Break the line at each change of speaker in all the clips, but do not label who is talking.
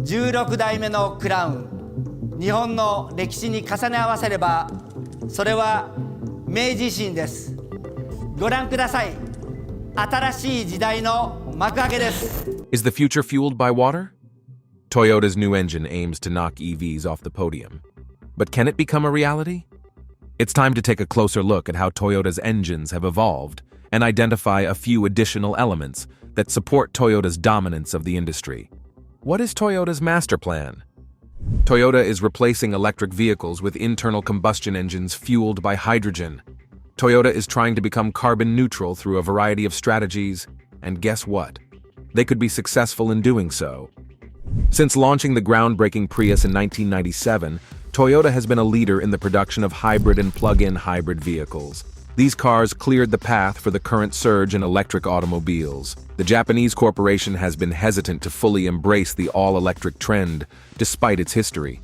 16代目のクラウン、日本の歴史に重ね合わせれば、それは明治維新です。ご覧ください。新しい時代の幕開けです。
Is the future fueled by water? Toyota's new engine aims to knock EVs off the podium. But can it become a reality? It's time to take a closer look at how Toyota's engines have evolved and identify a few additional elements that support Toyota's dominance of the industry. What is Toyota's master plan? Toyota is replacing electric vehicles with internal combustion engines fueled by hydrogen. Toyota is trying to become carbon neutral through a variety of strategies, and guess what? They could be successful in doing so. Since launching the groundbreaking Prius in 1997, Toyota has been a leader in the production of hybrid and plug-in hybrid vehicles. These cars cleared the path for the current surge in electric automobiles. The Japanese corporation has been hesitant to fully embrace the all-electric trend, despite its history.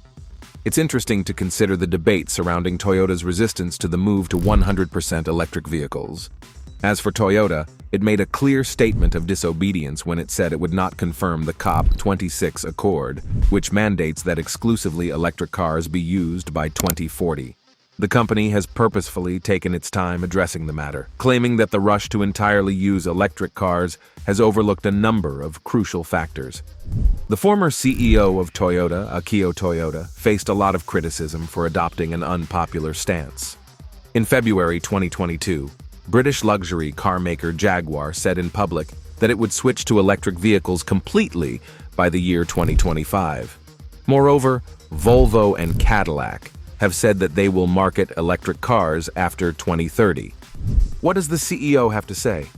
It's interesting to consider the debate surrounding Toyota's resistance to the move to 100% electric vehicles. As for Toyota, it made a clear statement of disobedience when it said it would not confirm the COP26 Accord, which mandates that exclusively electric cars be used by 2040. The company has purposefully taken its time addressing the matter, claiming that the rush to entirely use electric cars has overlooked a number of crucial factors. The former CEO of Toyota, Akio Toyoda, faced a lot of criticism for adopting an unpopular stance. In February 2022, British luxury car maker Jaguar said in public that it would switch to electric vehicles completely by the year 2025. Moreover, Volvo and Cadillac have said that they will market electric cars after 2030. What does the CEO have to say?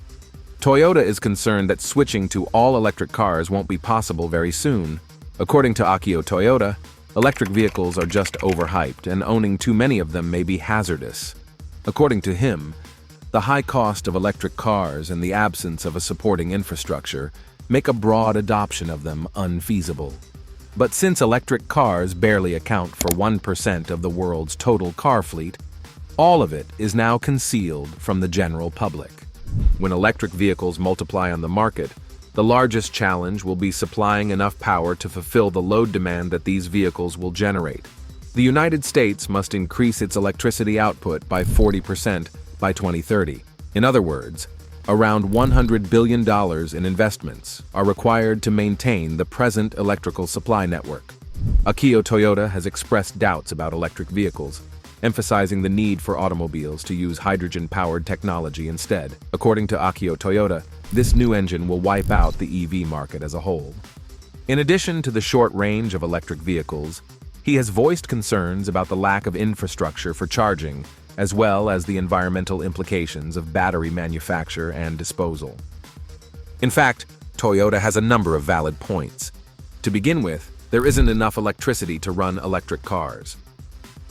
Toyota is concerned that switching to all-electric cars won't be possible very soon. According to Akio Toyoda, electric vehicles are just overhyped and owning too many of them may be hazardous. According to him, the high cost of electric cars and the absence of a supporting infrastructure make a broad adoption of them unfeasible. But since electric cars barely account for 1% of the world's total car fleet, all of it is now concealed from the general public. When electric vehicles multiply on the market, the largest challenge will be supplying enough power to fulfill the load demand that these vehicles will generate. The United States must increase its electricity output by 40% by 2030. In other words, around $100 billion in investments are required to maintain the present electrical supply network. Akio Toyoda has expressed doubts about electric vehicles, emphasizing the need for automobiles to use hydrogen-powered technology instead. According to Akio Toyoda, this new engine will wipe out the EV market as a whole. In addition to the short range of electric vehicles, he has voiced concerns about the lack of infrastructure for charging, as well as the environmental implications of battery manufacture and disposal. In fact, Toyota has a number of valid points. To begin with, there isn't enough electricity to run electric cars.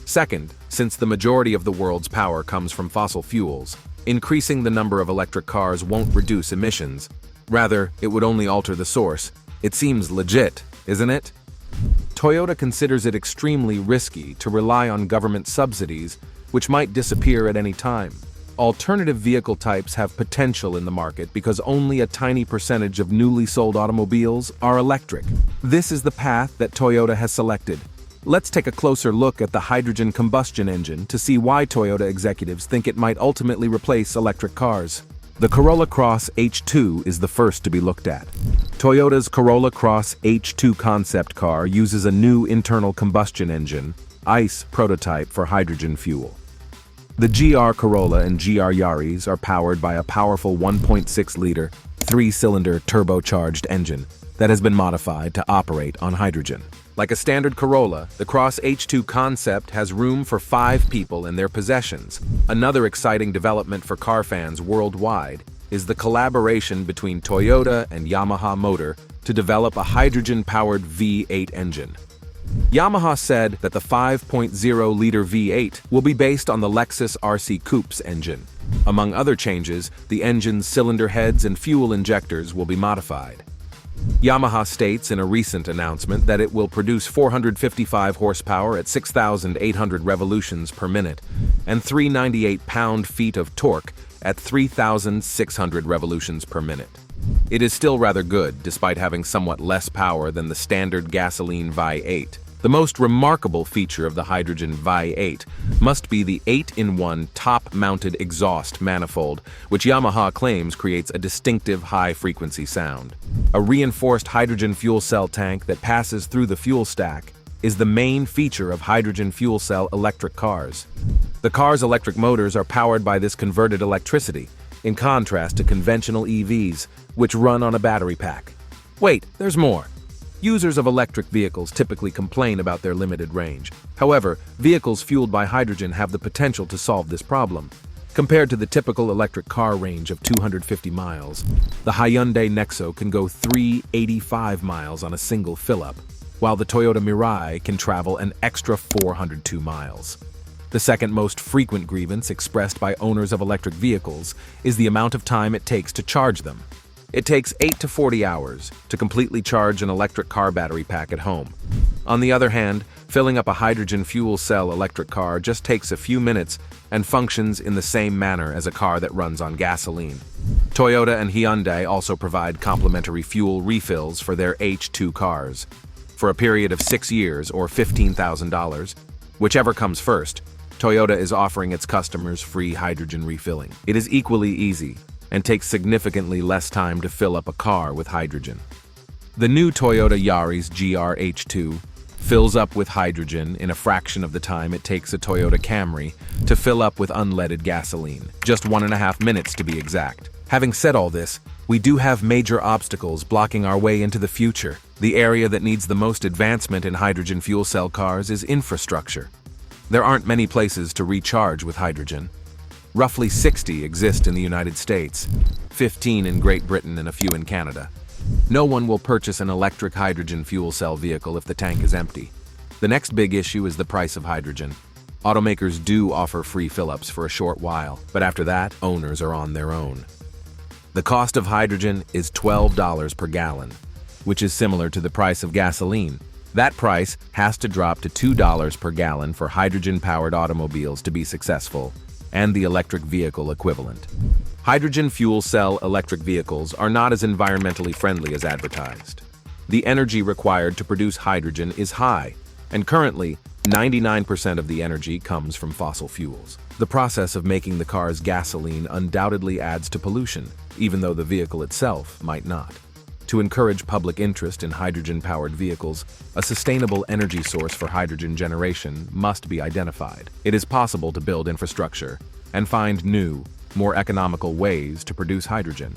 Second, since the majority of the world's power comes from fossil fuels, increasing the number of electric cars won't reduce emissions. Rather, it would only alter the source. It seems legit, isn't it? Toyota considers it extremely risky to rely on government subsidies, which might disappear at any time. Alternative vehicle types have potential in the market because only a tiny percentage of newly sold automobiles are electric. This is the path that Toyota has selected. Let's take a closer look at the hydrogen combustion engine to see why Toyota executives think it might ultimately replace electric cars. The Corolla Cross H2 is the first to be looked at. Toyota's Corolla Cross H2 concept car uses a new internal combustion engine, ICE prototype for hydrogen fuel. The GR Corolla and GR Yaris are powered by a powerful 1.6-liter, 3-cylinder turbocharged engine that has been modified to operate on hydrogen. Like a standard Corolla, the Cross H2 concept has room for 5 people in their possessions. Another exciting development for car fans worldwide is the collaboration between Toyota and Yamaha Motor to develop a hydrogen-powered V8 engine. Yamaha said that the 5.0-liter V8 will be based on the Lexus RC Coupe's engine. Among other changes, the engine's cylinder heads and fuel injectors will be modified. Yamaha states in a recent announcement that it will produce 455 horsepower at 6,800 revolutions per minute and 398 pound-feet of torque at 3,600 revolutions per minute. It is still rather good, despite having somewhat less power than the standard gasoline V8. The most remarkable feature of the hydrogen V8 must be the 8-in-1 top-mounted exhaust manifold, which Yamaha claims creates a distinctive high-frequency sound. A reinforced hydrogen fuel cell tank that passes through the fuel stack is the main feature of hydrogen fuel cell electric cars. The car's electric motors are powered by this converted electricity, in contrast to conventional EVs, which run on a battery pack. Wait, there's more. Users of electric vehicles typically complain about their limited range. However, vehicles fueled by hydrogen have the potential to solve this problem. Compared to the typical electric car range of 250 miles, the Hyundai Nexo can go 385 miles on a single fill-up, while the Toyota Mirai can travel an extra 402 miles. The second most frequent grievance expressed by owners of electric vehicles is the amount of time it takes to charge them. It takes 8 to 40 hours to completely charge an electric car battery pack at home. On the other hand, filling up a hydrogen fuel cell electric car just takes a few minutes and functions in the same manner as a car that runs on gasoline. Toyota and Hyundai also provide complimentary fuel refills for their H2 cars. For a period of 6 years or $15,000, whichever comes first, Toyota is offering its customers free hydrogen refilling. It is equally easy and takes significantly less time to fill up a car with hydrogen. The new Toyota Yaris GR-H2 fills up with hydrogen in a fraction of the time it takes a Toyota Camry to fill up with unleaded gasoline, just 1.5 minutes to be exact. Having said all this, we do have major obstacles blocking our way into the future. The area that needs the most advancement in hydrogen fuel cell cars is infrastructure. There aren't many places to recharge with hydrogen. Roughly 60 exist in the United States, 15 in Great Britain and a few in Canada. No one will purchase an electric hydrogen fuel cell vehicle if the tank is empty. The next big issue is the price of hydrogen. Automakers do offer free fill-ups for a short while, but after that, owners are on their own. The cost of hydrogen is $12 per gallon, which is similar to the price of gasoline. That price has to drop to $2 per gallon for hydrogen-powered automobiles to be successful, and the electric vehicle equivalent. Hydrogen fuel cell electric vehicles are not as environmentally friendly as advertised. The energy required to produce hydrogen is high, and currently, 99% of the energy comes from fossil fuels. The process of making the car's gasoline undoubtedly adds to pollution, even though the vehicle itself might not. To encourage public interest in hydrogen-powered vehicles, a sustainable energy source for hydrogen generation must be identified. It is possible to build infrastructure and find new, more economical ways to produce hydrogen.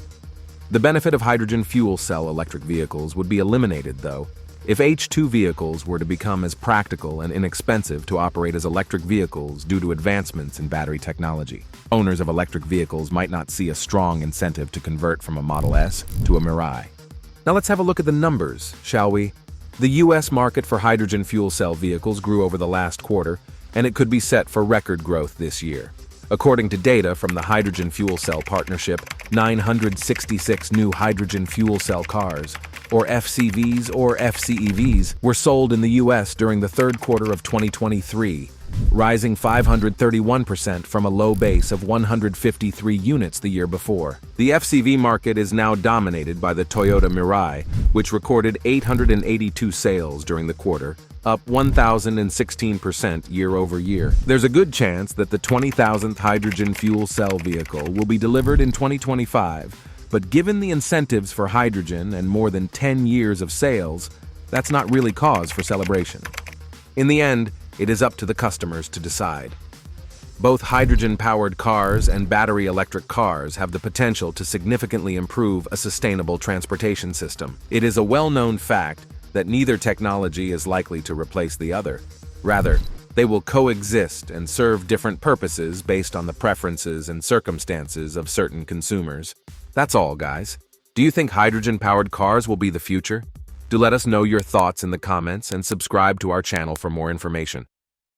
The benefit of hydrogen fuel cell electric vehicles would be eliminated, though, if H2 vehicles were to become as practical and inexpensive to operate as electric vehicles due to advancements in battery technology. Owners of electric vehicles might not see a strong incentive to convert from a Model S to a Mirai. Now let's have a look at the numbers, shall we? The US market for hydrogen fuel cell vehicles grew over the last quarter, and it could be set for record growth this year. According to data from the Hydrogen Fuel Cell Partnership, 966 new hydrogen fuel cell cars, or FCVs or FCEVs, were sold in the US during the third quarter of 2023, rising 531% from a low base of 153 units the year before. The FCV market is now dominated by the Toyota Mirai, which recorded 882 sales during the quarter, up 1,016% year over year. There's a good chance that the 20,000th hydrogen fuel cell vehicle will be delivered in 2025, but given the incentives for hydrogen and more than 10 years of sales, that's not really cause for celebration. In the end, it is up to the customers to decide. Both hydrogen-powered cars and battery electric cars have the potential to significantly improve a sustainable transportation system. It is a well-known fact that neither technology is likely to replace the other. Rather, they will coexist and serve different purposes based on the preferences and circumstances of certain consumers. That's all, guys. Do you think hydrogen-powered cars will be the future? Do let us know your thoughts in the comments and subscribe to our channel for more information.